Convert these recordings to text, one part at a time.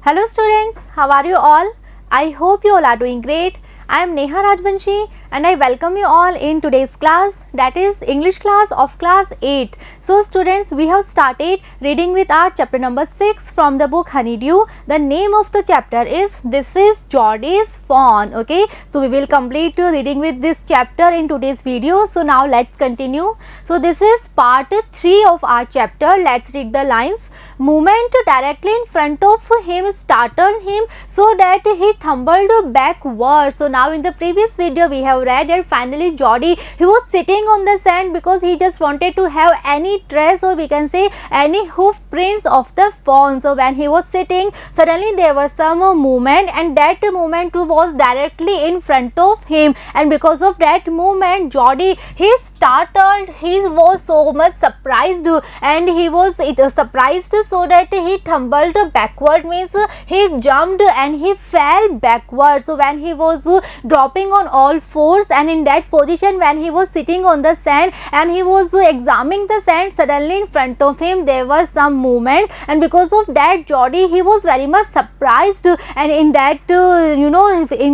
Hello students, how are you all? I hope you all are doing great. I am Neha Rajvanshi and I welcome you all in today's class, that is English class of class 8th. So students, we have started reading with our chapter number 6 from the book Honeydew. The name of the chapter is This is Geordie's Fawn. Okay, so we will complete reading with this chapter in today's video. So now let's continue. So this is part 3 of our chapter. Let's read the lines. Movement directly in front of him startled him so that he tumbled backward. So now in the previous video we have read that finally Geordie, he was sitting on the sand because he just wanted to have any trace, or we can say any hoof prints of the fawn. So when he was sitting, suddenly there was some movement, and that movement was directly in front of him, and because of that movement Geordie, he startled, he was so much surprised, and he was surprised so that he tumbled backward, means he jumped and he fell backward. So when he was dropping on all fours, and in that position when he was sitting on the sand and he was examining the sand, suddenly in front of him there was some movement, and because of that Geordie, he was very much surprised, and in that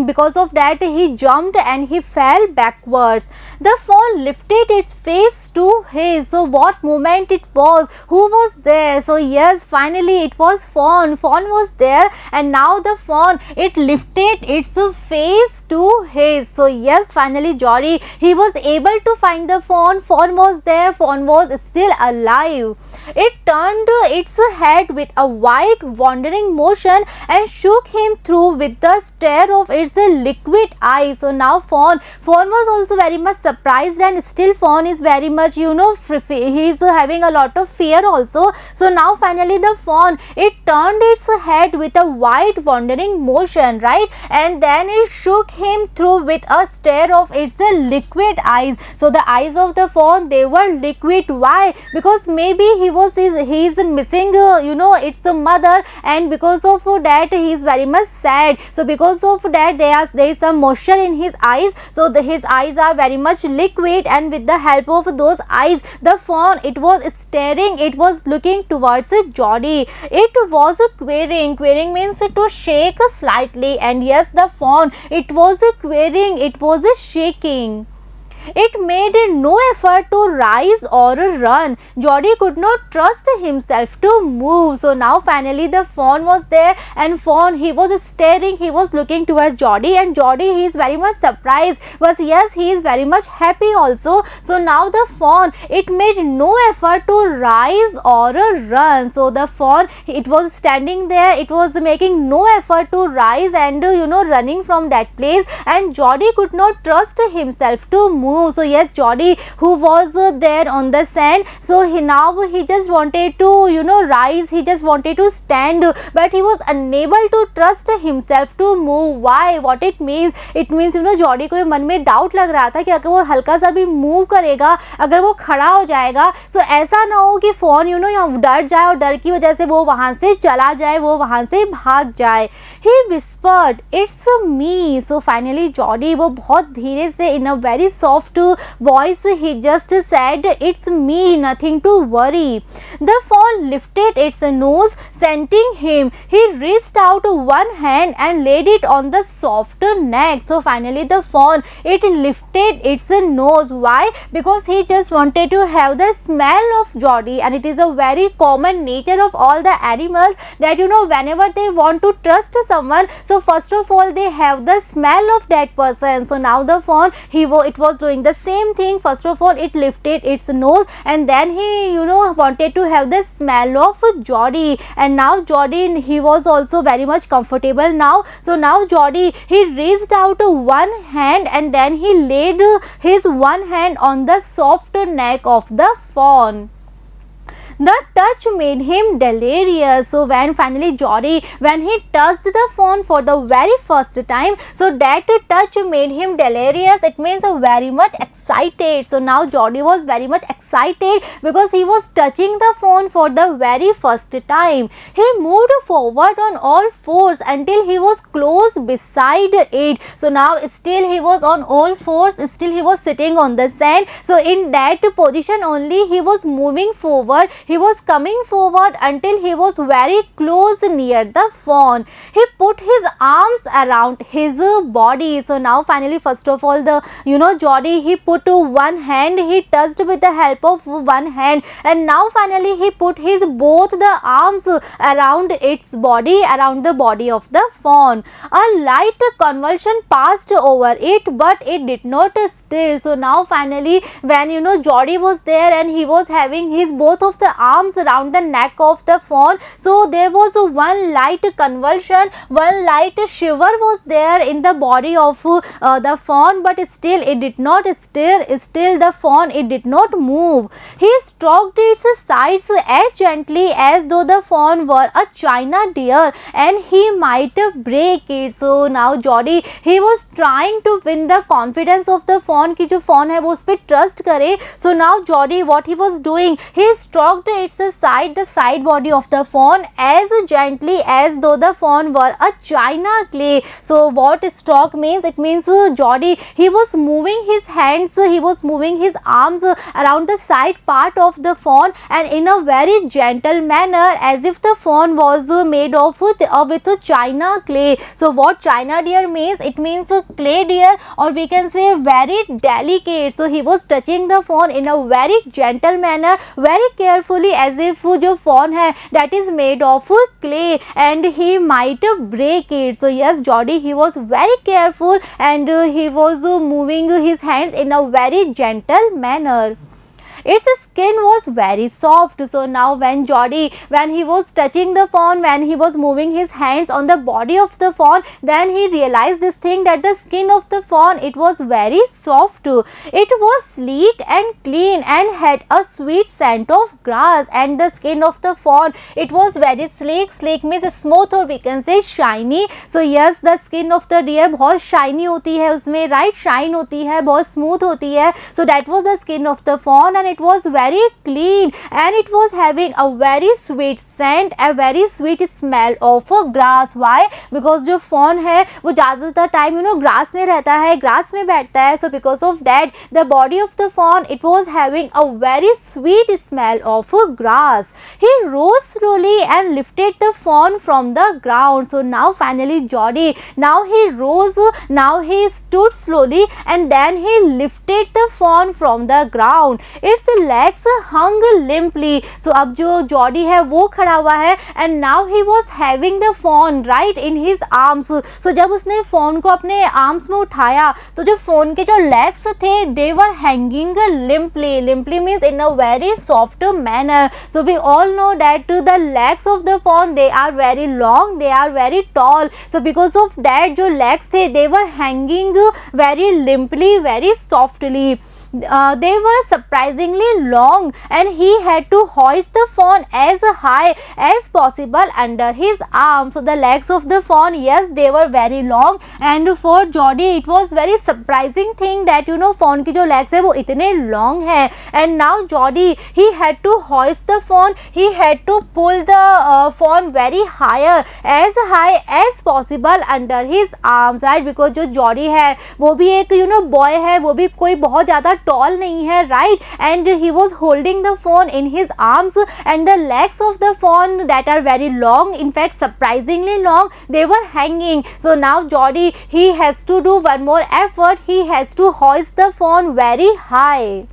because of that he jumped and he fell backwards. The fawn lifted its face to his. So what movement it was? Who was there? So yes, finally it was fawn. Fawn was there, and now the fawn, it lifted its face to his. So yes, finally Geordie, he was able to find the fawn. Fawn was there. Fawn was still alive. It turned its head with a wide wandering motion and shook him through with the stare of its liquid eyes. So now fawn was also very much surprised, and still fawn is very much, he is having a lot of fear also. So now finally the fawn, it turned its head with a wide wandering motion, right, and then it shook him through with a stare of its liquid eyes. So the eyes of the fawn, they were liquid. Why? Because maybe he is missing its mother, and because of that he is very much sad. So because of that there is some moisture in his eyes, so his eyes are very much liquid, and with the help of those eyes the fawn, it was staring, it was looking towards Geordie. It was querying. Querying means to shake slightly, and yes, the fawn, it was querying, it was shaking. It made no effort to rise or run. Geordie could not trust himself to move. So now finally the fawn was there, and fawn, he was staring, he was looking towards Geordie, and Geordie, he is very much surprised, but yes, he is very much happy also. So now the fawn, it made no effort to rise or run. So the fawn, it was standing there, it was making no effort to rise and running from that place, and Geordie could not trust himself to move. So yes, Geordie, who was there on the sand, so he just wanted to rise, he just wanted to stand, but he was unable to trust himself to move. Why? What it means? It means Geordie को मन में doubt लग रहा था कि अगर वो हल्का सा भी मूव करेगा, अगर वो खड़ा हो जाएगा, सो ऐसा ना हो कि फोन यहाँ डर जाए और डर की वजह से वो वहाँ से चला जाए, वो वहाँ से भाग जाए. He whispered, "It's me." So finally Geordie, वो बहुत धीरे से in a very soft voice, he just said, "It's me, nothing to worry." The fawn lifted its nose, scenting him. He reached out one hand and laid it on the soft neck. So finally the fawn, it lifted its nose. Why? Because he just wanted to have the smell of Geordie, and it is a very common nature of all the animals that whenever they want to trust someone, so first of all they have the smell of that person. So now the fawn, it was doing the same thing. First of all it lifted its nose, and then he wanted to have the smell of Geordie, and now Geordie, he was also very much comfortable now. So now Geordie, he reached out one hand and then he laid his one hand on the soft neck of the fawn. The touch made him delirious. So when finally Geordie, when he touched the fawn for the very first time, so that touch made him delirious. It means very much excited. So now Geordie was very much excited because he was touching the fawn for the very first time. He moved forward on all fours until he was close beside it. So now still he was on all fours, still he was sitting on the sand. So in that position only he was moving forward. he was coming forward until he was very close near the fawn. He put his arms around his body. So now finally, first of all, the Geordie, he put one hand, he touched with the help of one hand, and now finally he put his both the arms around its body, around the body of the fawn. A light convulsion passed over it, but it did not stir. So now finally, when Geordie was there and he was having his both of the arms around the neck of the fawn, so there was one light convulsion, one light shiver was there in the body of the fawn, but still it did not stir. Still the fawn, it did not move. He stroked its sides as gently as though the fawn were a china deer and he might break it. So now Geordie, he was trying to win the confidence of the fawn कि जो fawn है वो उस पर trust करे. So now Geordie, what he was doing, he stroked its side, the side body of the fawn as gently as though the fawn were a china clay. So what stroke means? It means Geordie, he was moving his hands, he was moving his arms around the side part of the fawn and in a very gentle manner, as if the fawn was made of with china clay. So what china deer means? It means clay deer, or we can say very delicate. So he was touching the fawn in a very gentle manner, very carefully, as if जो fawn है that is made of clay and he might break it. So yes, Geordie, he was very careful and he was moving his hands in a very gentle manner. Its skin was very soft. So now when Geordie, when he was touching the fawn, when he was moving his hands on the body of the fawn, then he realized this thing, that the skin of the fawn, it was very soft. It was sleek and clean and had a sweet scent of grass. And the skin of the fawn, it was very sleek. Sleek means smooth, or we can say shiny. So yes, the skin of the deer बहुत shiny होती है, उसमें right shine होती है, बहुत smooth होती है. So that was the skin of the fawn and it was very clean and it was having a very sweet scent, a very sweet smell of grass. Why? Because जो fawn है वो ज़्यादातर time grass में रहता है, grass में बैठता है. So because of that, the body of the fawn, it was having a very sweet smell of grass. He rose slowly and lifted the fawn from the ground. So now finally Geordie, now he rose, now he stood slowly and then he lifted the fawn from the ground. Its legs hung limply. So अब जो Geordie है वो खड़ा हुआ है and now he was having the fawn right in his arms. So जब उसने fawn को अपने arms में उठाया तो जो fawn के जो legs थे, they were hanging limply. Limply means in a very soft manner. So we all know that the legs of the fawn, they are very long, they are very tall. So because of that, जो legs थे, they were hanging very limply, very softly. They were surprisingly long and he had to hoist the fawn as high as possible under his arm. So the legs of the fawn, yes, they were very long and for Geordie it was very surprising thing that fawn की जो legs है वो इतने long है. And now Geordie, he had to hoist the fawn, he had to pull the fawn very higher as possible under his arms, right? Because जो Geordie है वो भी एक boy है, वो भी कोई बहुत ज़्यादा tall नहीं है, right? And he was holding the fawn in his arms and the legs of the fawn that are very long, in fact surprisingly long, they were hanging. So now Geordie, he has to do one more effort, he has to hoist the fawn very high.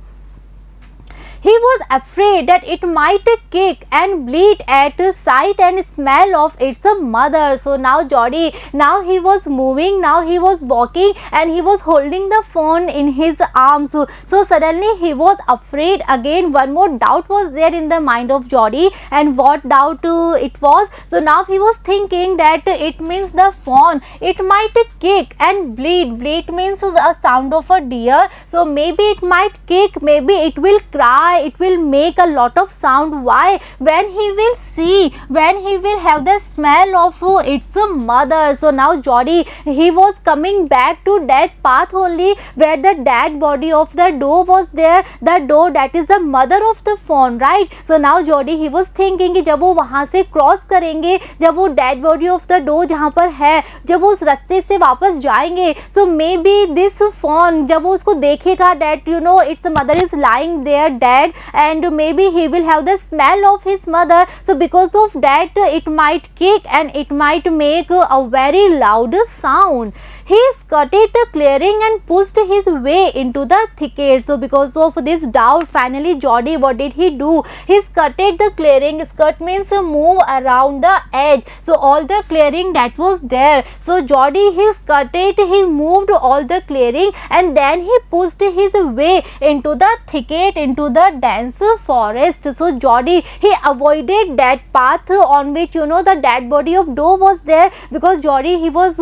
He was afraid that it might kick and bleat at sight and smell of its mother. So now Geordie, now he was moving, now he was walking and he was holding the fawn in his arms. So suddenly he was afraid again. One more doubt was there in the mind of Geordie, and what doubt it was? So now he was thinking that it means the fawn, it might kick and bleat. Bleat means a sound of a deer. So maybe it might kick, maybe it will cry, it will make a lot of sound. Why? When he will see, when he will have the smell of its mother. So now Geordie, he was coming back to that path only where the dead body of the doe was there. The doe, that is the mother of the fawn, right? So now Geordie, he was thinking कि जब वो वहाँ से cross करेंगे, जब वो dead body of the doe जहाँ पर है, जब वो उस रास्ते से वापस जाएंगे, so maybe this fawn, जब वो उसको देखेगा that its mother is lying there dead, bed, and maybe he will have the smell of his mother. So because of that it might kick and it might make a very loud sound. He skirted the clearing and pushed his way into the thicket. So because of this doubt, finally Geordie, what did he do? He skirted the clearing. Skirt means move around the edge. So all the clearing that was there. So Geordie, he skirted, he moved all the clearing, and then he pushed his way into the thicket, into the dense forest. So Geordie, he avoided that path on which the dead body of Doe was there, because Geordie, he was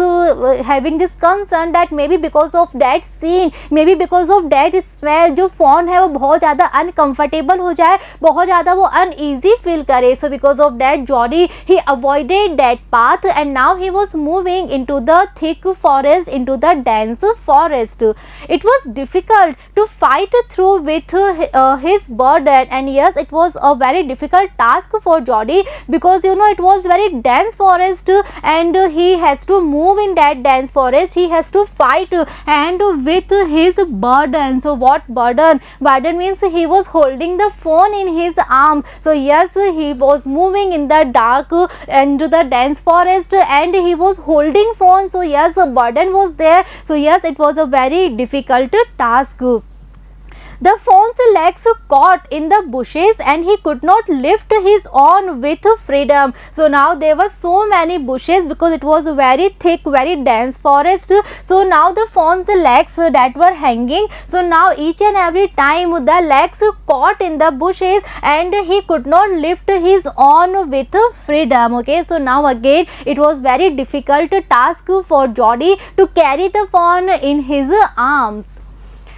having this concern that maybe because of that scene, maybe because of that smell, जो fawn है वो बहुत ज़्यादा uncomfortable हो जाए, बहुत ज़्यादा वो uneasy feel करे. So because of that Geordie, he avoided that path, and now he was moving into the thick forest, into the dense forest. It was difficult to fight through with his burden, and yes, it was a very difficult task for Geordie, because it was very dense forest, and he has to move in that dense forest. He has to fight and with his burden. So what burden? Burden means he was holding the phone in his arm. So yes, he was moving in the dark into the dense forest, and he was holding phone. So yes, a burden was there. So yes, it was a very difficult task. The fawn's legs caught in the bushes, and he could not lift his own with freedom. So now there were so many bushes, because it was a very thick, very dense forest. So now the fawn's legs that were hanging, so now each and every time the legs caught in the bushes, and he could not lift his own with freedom. Okay, so now again it was very difficult task for Geordie to carry the fawn in his arms.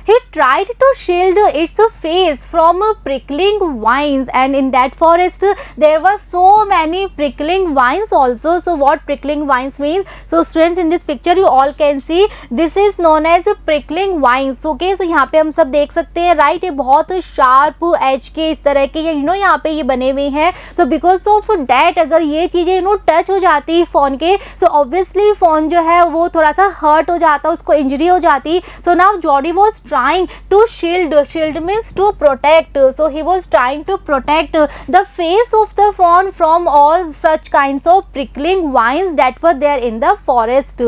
He tried to shield its face from prickling vines, and in that forest there were so many prickling vines also. So what prickling vines means? So students, in this picture you all can see this is known as prickling vines. Okay, so यहाँ पे हम सब देख सकते हैं, right, ये बहुत sharp as के इस तरह के यहाँ पे ये बने हुए हैं. सो बिकॉज ऑफ डैट अगर ये चीज़ें टच हो जाती फोन के, सो ऑब्वियसली फोन जो है वो थोड़ा सा हर्ट हो जाता, उसको इंजरी हो जाती. So now Jordi was trying to shield means to protect. So he was trying to protect the face of the fawn from all such kinds of prickling vines that were there in the forest.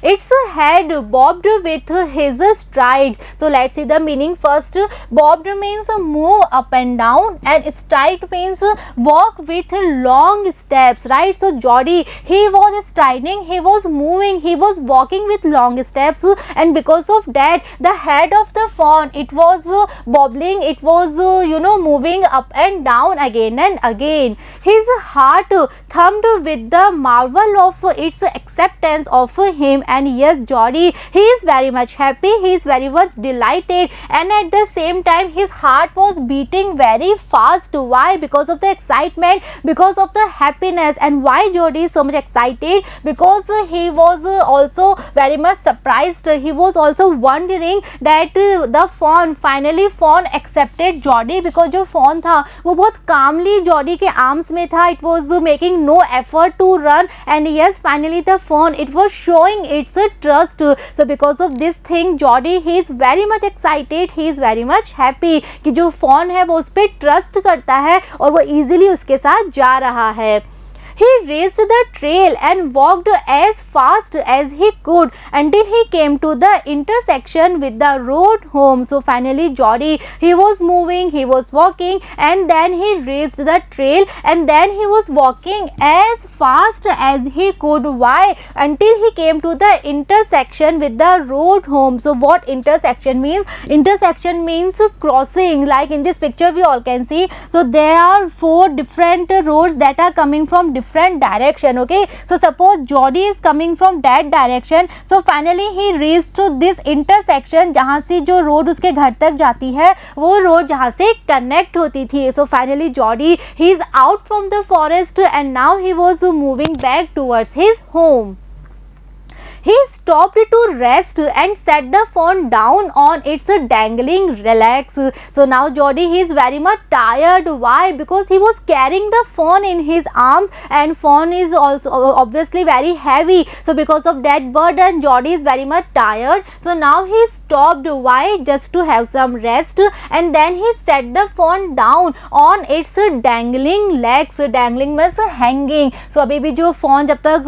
Its head bobbed with his stride. So let's see the meaning first. Bobbed means move up and down, and stride means walk with long steps, right? So Geordie, he was striding, he was moving, he was walking with long steps, and because of that the head of the fawn, it was bobbling, it was moving up and down again and again. His heart thumped with the marvel of its acceptance of him, and yes, Geordie, he is very much happy, he is very much delighted, and at the same time his heart was beating very fast. Why? Because of the excitement, because of the happiness. And why Geordie is so much excited? Because he was also very much surprised, he was also wondering that the fawn, finally fawn accepted Geordie, because जो fawn था वो बहुत calmly Geordie के arms में था, it was making no effort to run, and yes, finally the fawn, it was showing its trust. So because of this thing Geordie, he is very much excited, he is very much happy कि जो fawn है वो उस पर trust करता है और वो easily उसके साथ जा रहा है. He raised the trail and walked as fast as he could until he came to the intersection with the road home. So finally Geordie, he was moving, he was walking, and then he raised the trail, and then he was walking as fast as he could. Why? Until he came to the intersection with the road home. So what intersection means? Intersection means crossing, like in this picture we all can see. So there are 4 different roads that are coming from different direction. Okay, so suppose Geordie is coming from that direction, so finally he reached to this intersection जहाँ से जो road उसके घर तक जाती है वो road जहाँ से कनेक्ट होती थी. So finally Geordie, he is out from the forest, and now he was moving back towards his home. He stopped to rest and set the phone down on its dangling legs. So now Jody, he is very much tired. Why? Because he was carrying the phone in his arms, and phone is also obviously very heavy. So because of that burden, Jody is very much tired. So now he stopped. Why? Just to have some rest, and then he set the phone down on its dangling legs. Dangling means hanging. So अभी भी जो phone जब तक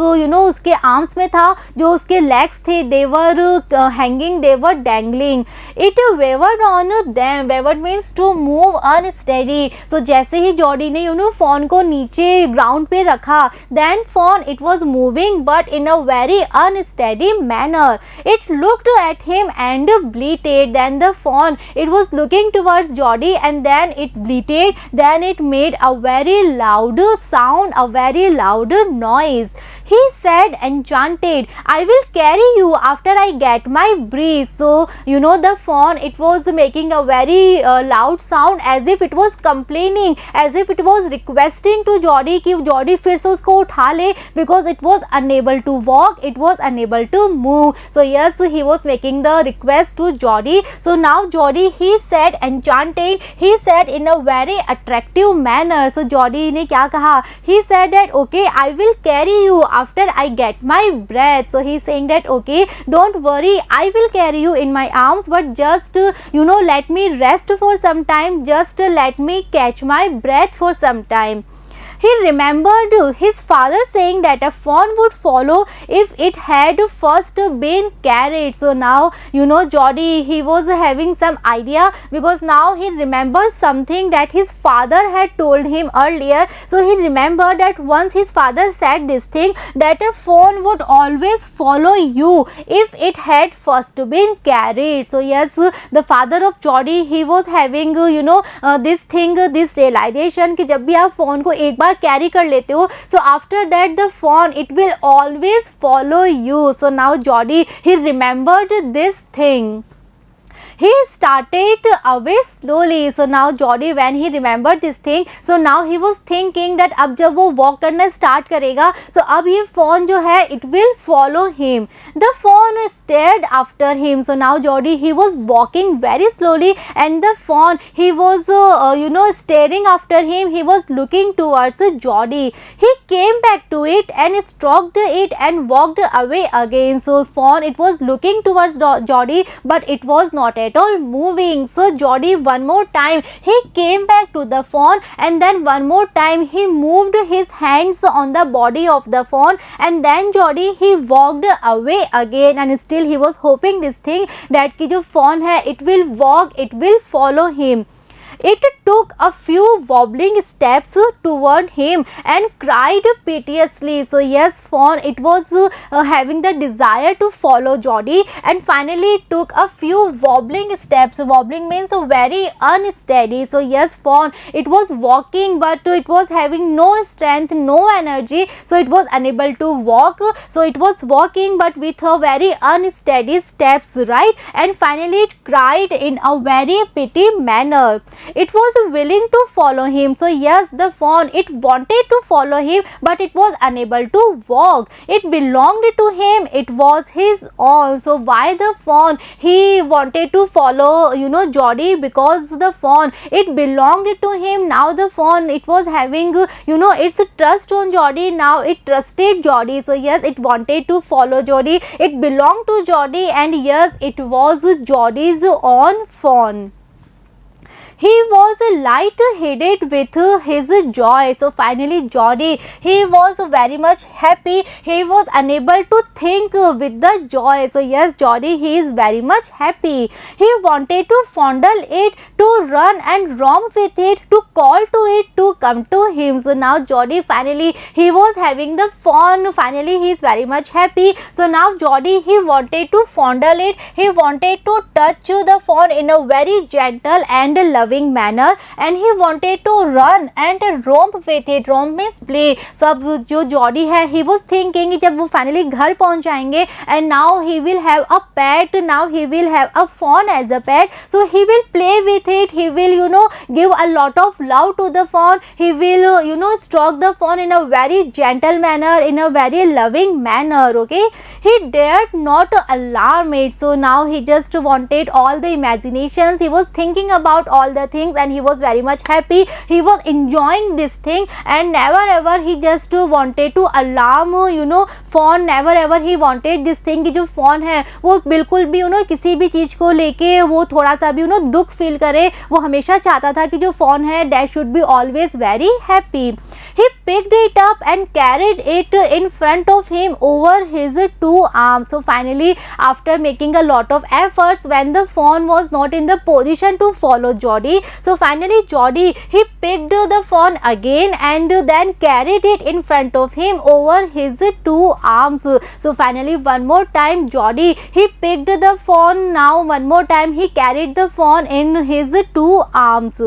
उसके arms में था, जो उसके legs थे, they were hanging, they were dangling. It wavered on them. Wavered means to move unsteady. So जैसे ही जॉडी ने phone को नीचे ground पे रखा, then phone it was moving but in a very unsteady manner. It looked at him and bleated. Then the phone it was looking towards Jody, and then it bleated. Then it made a very loud sound, a very loud noise. He said enchanted, I will carry you after I get my breath. So the phone it was making a very loud sound, as if it was complaining, as if it was requesting to Jody कि Jody फिर से उसको उठा ले, because it was unable to walk, it was unable to move. So yes, he was making the request to Jody. So now Jody he said enchanted, he said in a very attractive manner. So Jody ने क्या कहा? He said that okay, I will carry you after I get my breath. So he's saying that okay, don't worry, I will carry you in my arms, but just let me rest for some time, just let me catch my breath for some time. He remembered his father saying that a fawn would follow if it had first been carried. So now Jody he was having some idea, because now he remembers something that his father had told him earlier. So he remembered that once his father said this thing, that a fawn would always follow you if it had first been carried. So yes, the father of Jody he was having this thing, this realization कि जब भी आप phone को एक बार carry कर लेते हो, so after that the phone it will always follow you. So now Jody he remembered this thing. He started away slowly. So now Jody when he remembered this thing, so now he was thinking that अब जब वो walk करना start करेगा, so अब ये phone जो है it will follow him. The phone stared after him. So now Jody he was walking very slowly, and the phone he was staring after him. He was looking towards Jody. He came back to it and stroked it and walked away again. So phone it was looking towards Jody, but it was not at all moving. So Jody one more time he came back to the phone, and then one more time he moved his hands on the body of the phone, and then Jody he walked away again, and still he was hoping this thing that कि जो phone है it will walk, it will follow him. It took a few wobbling steps toward him and cried piteously. So yes, phone it was having the desire to follow Jody, and finally it took a few wobbling steps. Wobbling means very unsteady. So yes, phone it was walking, but it was having no strength, no energy, so it was unable to walk. So it was walking but with a very unsteady steps, right? And finally it cried in a very pity manner. It was willing to follow him. So yes, the fawn it wanted to follow him, but it was unable to walk. It belonged to him, it was his all. So why the fawn he wanted to follow Jody? Because the fawn it belonged to him. Now the fawn it was having its trust on Jody. Now it trusted Jody. So yes, it wanted to follow Jody. It belonged to Jody, and yes, it was Jody's own fawn. He was light-headed with his joy. So finally Jody he was very much happy. He was unable to think with the joy. So yes, Jody he is very much happy. He wanted to fondle it, to run and romp with it, to call to it to come to him. So now Jody finally he was having the fun. Finally he is very much happy. So now Jody he wanted to fondle it. He wanted to touch the fawn in a very gentle and loving loving manner and he wanted to run and romp with it. Romp means play. So अब जो Jody है he was thinking जब वो finally घर पहुंच जाएंगे and now he will have a pet, now he will have a fawn as a pet, so he will play with it, he will give a lot of love to the fawn, he will stroke the fawn in a very gentle manner, in a very loving manner. Okay, he dared not alarm it. So now he just wanted all the imaginations, he was thinking about all the things and he was very much happy, he was enjoying this thing and never ever he just wanted to alarm fawn, never ever he wanted this thing कि जो fawn है वो बिल्कुल भी किसी भी चीज़ को लेके वो थोड़ा सा भी दुख फील करे, वो हमेशा चाहता था कि जो fawn है that should be always very happy. He picked it up and carried it in front of him over his two arms. So finally, after making a lot of efforts, when the fawn was not in the position to follow Jody, so finally Jody he picked the fawn again and then carried it in front of him over his two arms. So finally one more time Jody he picked the fawn, now one more time he carried the fawn in his two arms.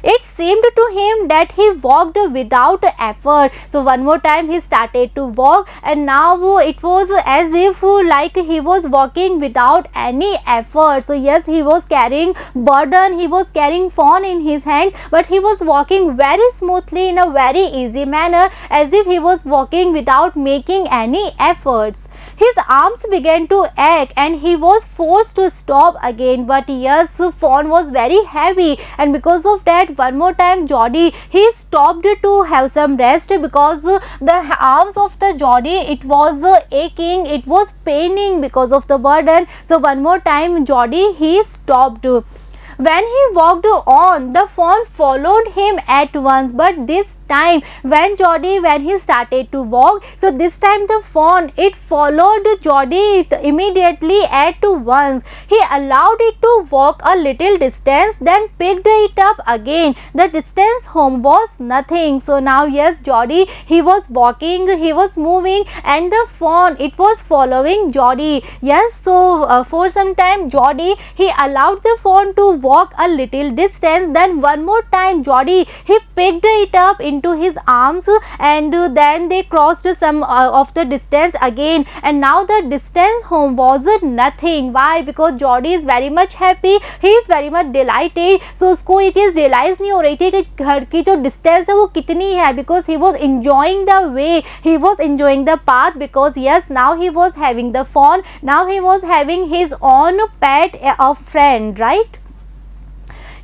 It seemed to him that he walked without effort. So one more time he started to walk and now it was as if like he was walking without any effort. So yes, he was carrying burden, he was carrying fawn in his hands, but he was walking very smoothly in a very easy manner, as if he was walking without making any efforts. His arms began to ache and he was forced to stop again, but yes, fawn was very heavy and because of that one more time Jody he stopped to have some rest because the arms of the Jody it was aching, it was paining because of the burden. So one more time Jody he stopped. When he walked on, the fawn followed him at once, but this time when he started to walk, so this time the fawn it followed Jody immediately at once. He allowed it to walk a little distance, then picked it up again. The distance home was nothing. So now yes, Jody he was walking, he was moving and the fawn it was following Jody. Yes, so for some time Jody he allowed the fawn to walk a little distance, then one more time Jody he picked it up into his arms and then they crossed some of the distance again and now the distance home was nothing. Why? Because Jody is very much happy, he is very much delighted. So उसको ये चीज़ realise नहीं हो रही थी कि घर की जो डिस्टेंस है वो कितनी है, because he was enjoying the way, he was enjoying the path, because yes, now he was having the fawn, now he was having his own pet of friend, right?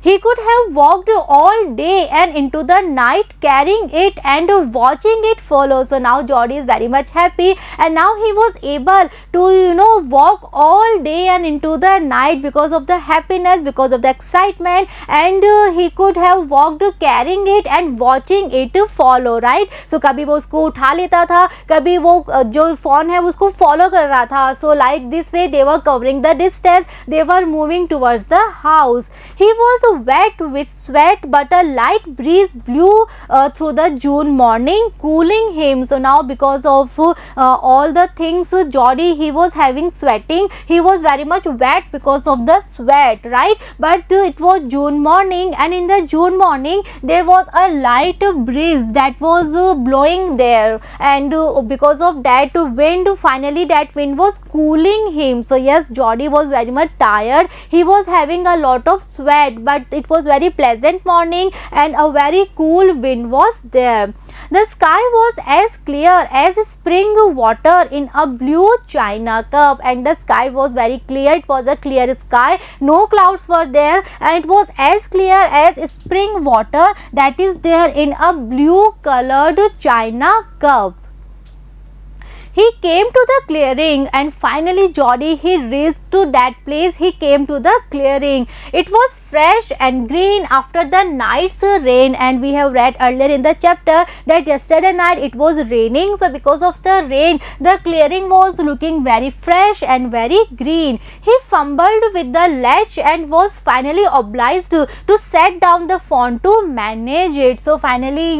He could have walked all day and into the night carrying it and watching it follow. So now Jody is very much happy and now he was able to walk all day and into the night because of the happiness, because of the excitement, and he could have walked carrying it and watching it follow, right? So कभी वो उसको उठा लेता था, कभी वो जो fawn है उसको follow कर रहा था. So like this way they were covering the distance, they were moving towards the house. He was wet with sweat, but a light breeze blew through the June morning, cooling him. So now because of all the things, Jody he was having sweating, he was very much wet because of the sweat, right? But it was June morning and in the June morning there was a light breeze that was blowing there, and because of that wind, finally that wind was cooling him. So yes, Jody was very much tired, he was having a lot of sweat, but it was very pleasant morning and a very cool wind was there. The sky was as clear as spring water in a blue china cup, and the sky was very clear, it was a clear sky, no clouds were there, and it was as clear as spring water that is there in a blue colored china cup. He came to the clearing and finally Jody he reached to that place. He came to the clearing. It was fresh and green after the night's rain, and we have read earlier in the chapter that yesterday night it was raining. So because of the rain, the clearing was looking very fresh and very green. He fumbled with the latch and was finally obliged to set down the fawn to manage it. So finally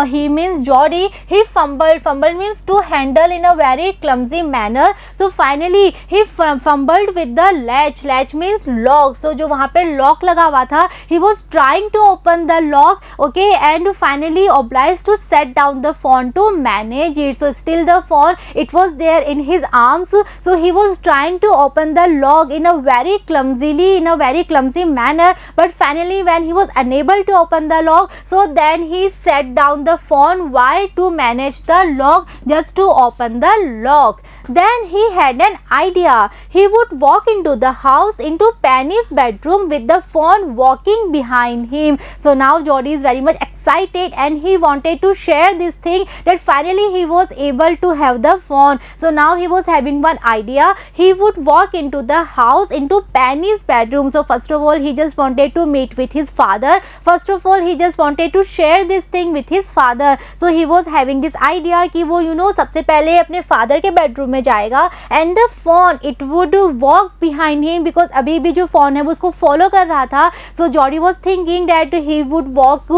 he means Jody he fumbled means to handle in a very clumsy manner. So finally he fumbled fumbled with the latch. Latch means lock. So जो वहाँ पे lock लगा हुआ था, he was trying to open the lock, okay, and finally obliged to set down the phone to manage it. So still the phone, it was there in his arms. So he was trying to open the lock in a very clumsy manner, but finally when he was unable to open the lock, so then he set down the phone. Why? To manage the lock, just to open the lock. Then he had an idea. He would walk into the house, into Penny's bedroom with the phone walking behind him. So now Jody is very much excited and he wanted to share this thing, that finally he was able to have the phone. So now he was having one idea. He would walk into the house, into Penny's bedroom. So first of all, he just wanted to meet with his father. First of all, he just wanted to share this thing with his father. So he was having this idea कि वो सबसे पहले अपने father के bedroom में जाएगा, and the phone it would walk behind him, because अभी भी जो फोन है वो उसको फॉलो कर रहा था. So Jody was thinking that he would walk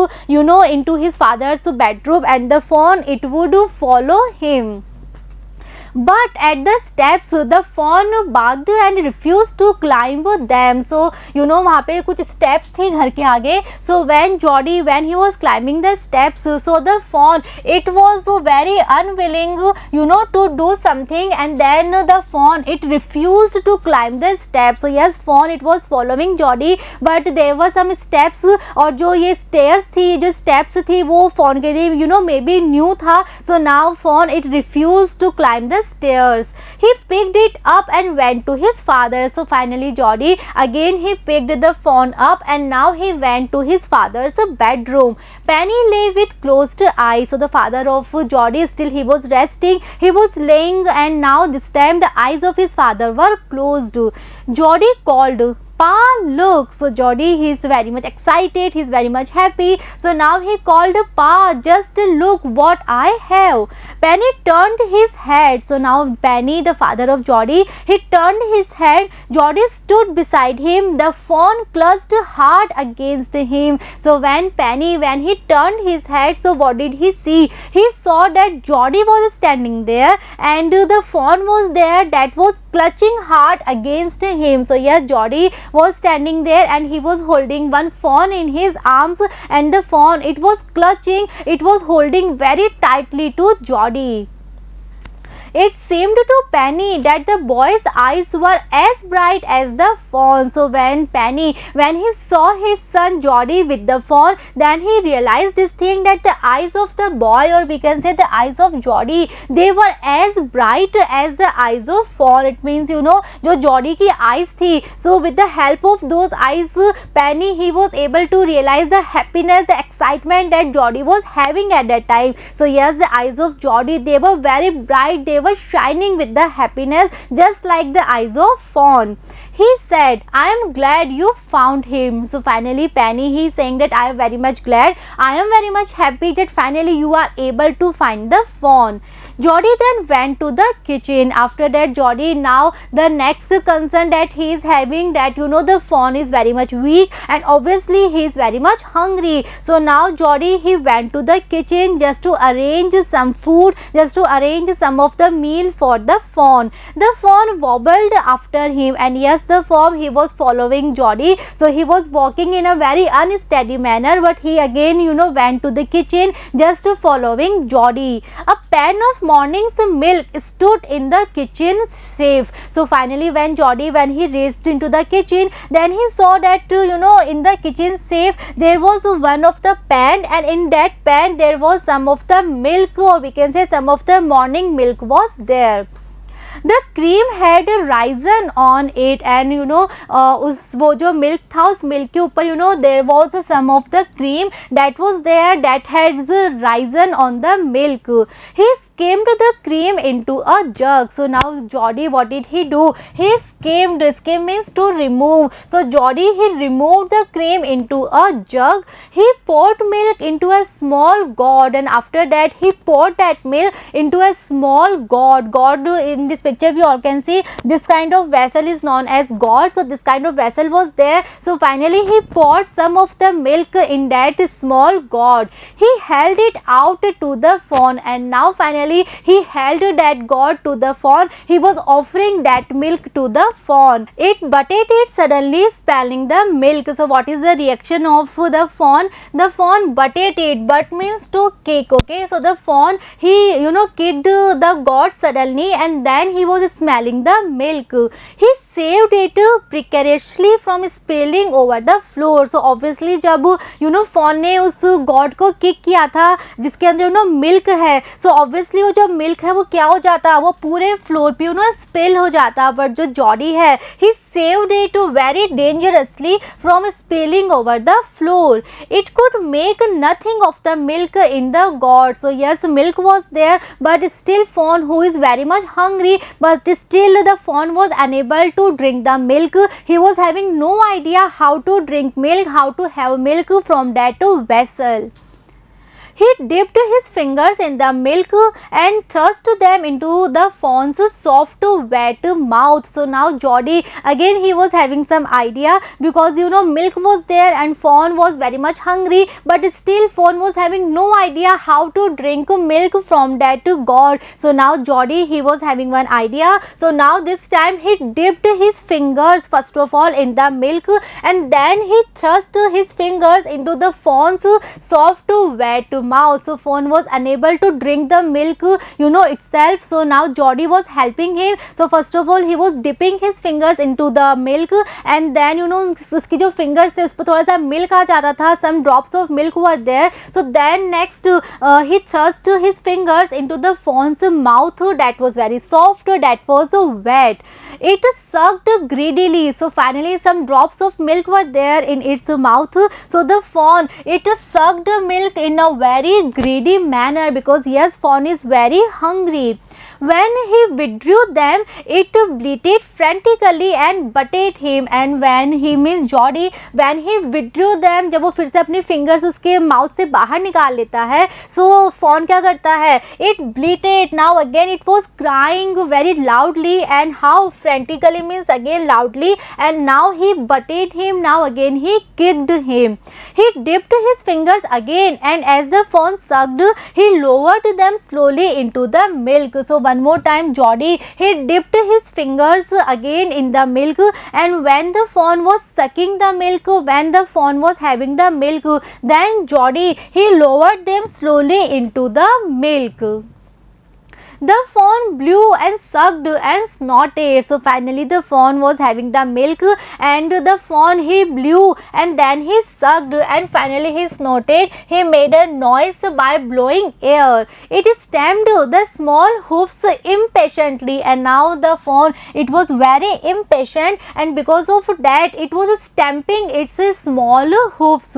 into his father's bedroom and the phone it would follow him. But at the steps the fawn barked and refused to climb them. So वहाँ पे कुछ steps थे घर के आगे. So when he was climbing the steps, so the fawn, it was very unwilling to do something, and then the fawn, it refused to climb the steps. So yes, fawn, it was following Jody, but there were some steps, और जो ये stairs थी, जो steps थी, वो fawn के लिए maybe new था. So now fawn, it refused to climb the stairs. He picked it up and went to his father. So finally Jody, again he picked the phone up and now he went to his father's bedroom. Penny lay with closed eyes. So the father of Jody, still he was resting, he was laying, and now this time the eyes of his father were closed. Jody called, "Pa, look." So Jody, he is very much excited, he is very much happy. So now he called, "Pa, just look what I have." Penny turned his head. So now Penny, the father of Jody, he turned his head. Jody stood beside him. The phone clutched hard against him. So when he turned his head, so what did he see? He saw that Jody was standing there and the phone was there, that was clutching hard against him. So yes, Jody was standing there and he was holding one phone in his arms, and the phone, it was clutching, it was holding very tightly to Jody. It seemed to Penny that the boy's eyes were as bright as the phone. So when he saw his son Jody with the phone, then he realized this thing, that the eyes of the boy, or we can say the eyes of Jody, they were as bright as the eyes of phone. It means जो Jody की eyes थी, so with the help of those eyes, Penny, he was able to realize the happiness, the excitement that Jody was having at that time. So yes, the eyes of Jody, they were very bright, they were shining with the happiness, just like the eyes of fawn. He said, "I am glad you found him." So finally Penny, he is saying that I am very much glad, I am very much happy that finally you are able to find the fawn. Jody then went to the kitchen. After that, Jody, now the next concern that he is having, that the fawn is very much weak and obviously he is very much hungry. So now Jody, he went to the kitchen just to arrange some food, just to arrange some of the meal for the fawn. The fawn wobbled after him, and yes, the fawn, he was following Jody. So he was walking in a very unsteady manner, but he again went to the kitchen just following Jody. A pan of morning's milk stood in the kitchen safe. So finally when Jody, when he raced into the kitchen, then he saw that in the kitchen safe there was one of the pan, and in that pan there was some of the milk, or we can say some of the morning milk was there. The cream had risen on it, and वो जो milk था, उस milk के ऊपर there was some of the cream that was there, that had risen on the milk. He skimmed the cream into a jug. So now Jody, what did he do? He skimmed. Skim means to remove. So Jody, he removed the cream into a jug. He poured milk into a small gourd, and after that he poured that milk into a small gourd. Gourd in this picture we all can see this kind of vessel is known as gourd. So this kind of vessel was there. So finally he poured some of the milk in that small gourd. He held it out to the fawn, and now finally he held that gourd to the fawn. He was offering that milk to the fawn. It butted it suddenly, spilling the milk. So what is the reaction of the fawn? The fawn butted it. Butt means to kick. Okay, so the fawn, he kicked the gourd suddenly, and then he was smelling the milk. He saved it precariously from spilling over the floor. So obviously जब fawn ने उस gourd को kick किया था जिसके अंदर milk है, so obviously वो जो milk है वो क्या हो जाता, वो पूरे floor पे spill हो जाता. But जो Jody है, he saved it very dangerously from spilling over the floor. It could make nothing of the milk in the gourd. So yes, milk was there, but still fawn, who is very much hungry, but still the fawn was unable to drink the milk. He was having no idea how to drink milk, how to have milk from that vessel. He dipped his fingers in the milk and thrust them into the fawn's soft wet mouth. So now Jody, again he was having some idea, because milk was there and fawn was very much hungry, but still fawn was having no idea how to drink milk from that gourd. So now Jody, he was having one idea. So now this time he dipped his fingers first of all in the milk, and then he thrust his fingers into the fawn's soft wet mouth. So fawn was unable to drink the milk itself. So now Jody was helping him. So first of all he was dipping his fingers into the milk, and then उसकी जो fingers से उस पर थोड़ा सा milk आ जाता था, some drops of milk were there. So then next he thrust his fingers into the fawn's mouth that was very soft, that was wet. It sucked greedily. So finally some drops of milk were there in its mouth. So the fawn, it sucked milk in a very greedy manner, because yes, fawn is very hungry. When he withdrew them, it bleated frantically and butted him. And when he means Jody, when he withdrew them, जब वो फिर से अपनी fingers उसके mouth से बाहर निकाल लेता है, so fawn क्या करता है? It bleated. Now again it was crying very loudly, and how frantically means again loudly, and now he butted him. Now again he kicked him. He dipped his fingers again, and as the fawn sucked, he lowered them slowly into the milk. So one more time Jody, he dipped his fingers again in the milk, and when the fawn was sucking the milk, when the fawn was having the milk, then Jody, he lowered them slowly into the milk. The fawn blew and sucked and snorted. So finally the fawn was having the milk, and the fawn, he blew and then he sucked, and finally he snorted. He made a noise by blowing air. It stamped the small hoofs impatiently, and now the fawn, it was very impatient, and because of that it was stamping its small hoofs.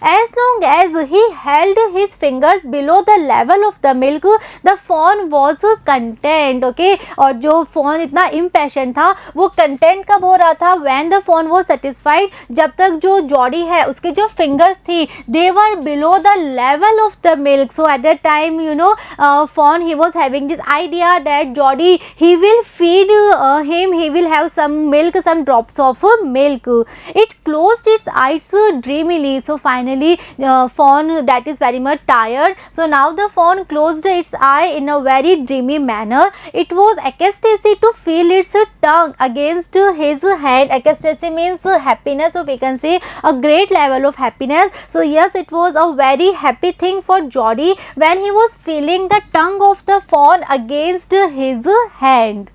As long as he held his fingers below the level of the milk, the fawn was content. Okay, और जो phone इतना impatient था वो content कब हो रहा था? When the fawn was satisfied, जब तक जो जॉडी है उसके जो फिंगर्स थी they were below the level of the milk. So at the time fawn he was having this idea that Jody he will feed him, he will have some milk, some drops of milk. It closed its eyes dreamily. So finally fawn, that is very much tired, so now the fawn closed its eye in a very dreamy manner. It was ecstasy to feel its tongue against his hand. Ecstasy means happiness, so we can say a great level of happiness. So yes, it was a very happy thing for Jody when he was feeling the tongue of the fawn against his hand.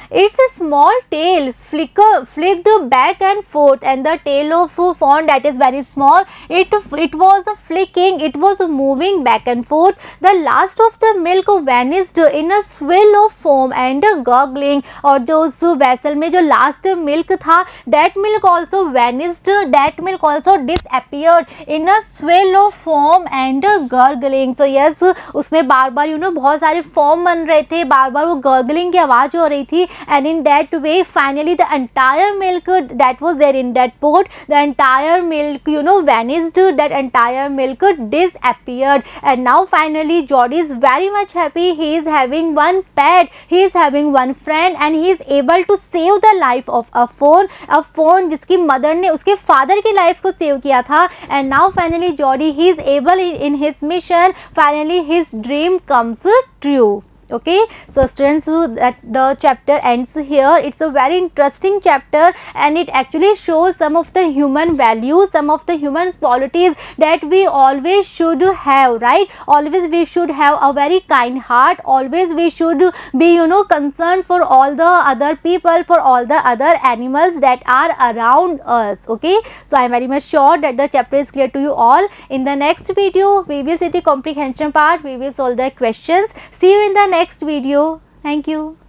Its small tail flicked back and forth, and the tail of fawn, that is very small, it was flicking, it was moving back and forth. The last of the milk vanished in a swirl of foam and gurgling. और जो उस vessel में जो last milk था, that milk also vanished, that milk also disappeared in a swirl of foam and gurgling. So yes, उसमें बार बार बहुत सारे foam बन रहे थे, बार बार वो gurgling की आवाज़ हो रही थी, and in that way finally the entire milk that was there in that pot, the entire milk vanished, that entire milk disappeared. And now finally Geordie is very much happy. He is having one pet, he is having one friend, and he is able to save the life of a phone जिसकी mother ने उसके father की life को save किया था. And now finally Geordie, he is able in his mission, finally his dream comes true. Okay, so students, that the chapter ends here. It's a very interesting chapter and it actually shows some of the human values, some of the human qualities that we always should have, right? Always we should have a very kind heart, always we should be concerned for all the other people, for all the other animals that are around us. Okay, so I am very much sure that the chapter is clear to you all. In the next video we will see the comprehension part, we will solve the questions. See you in the next video. Thank you.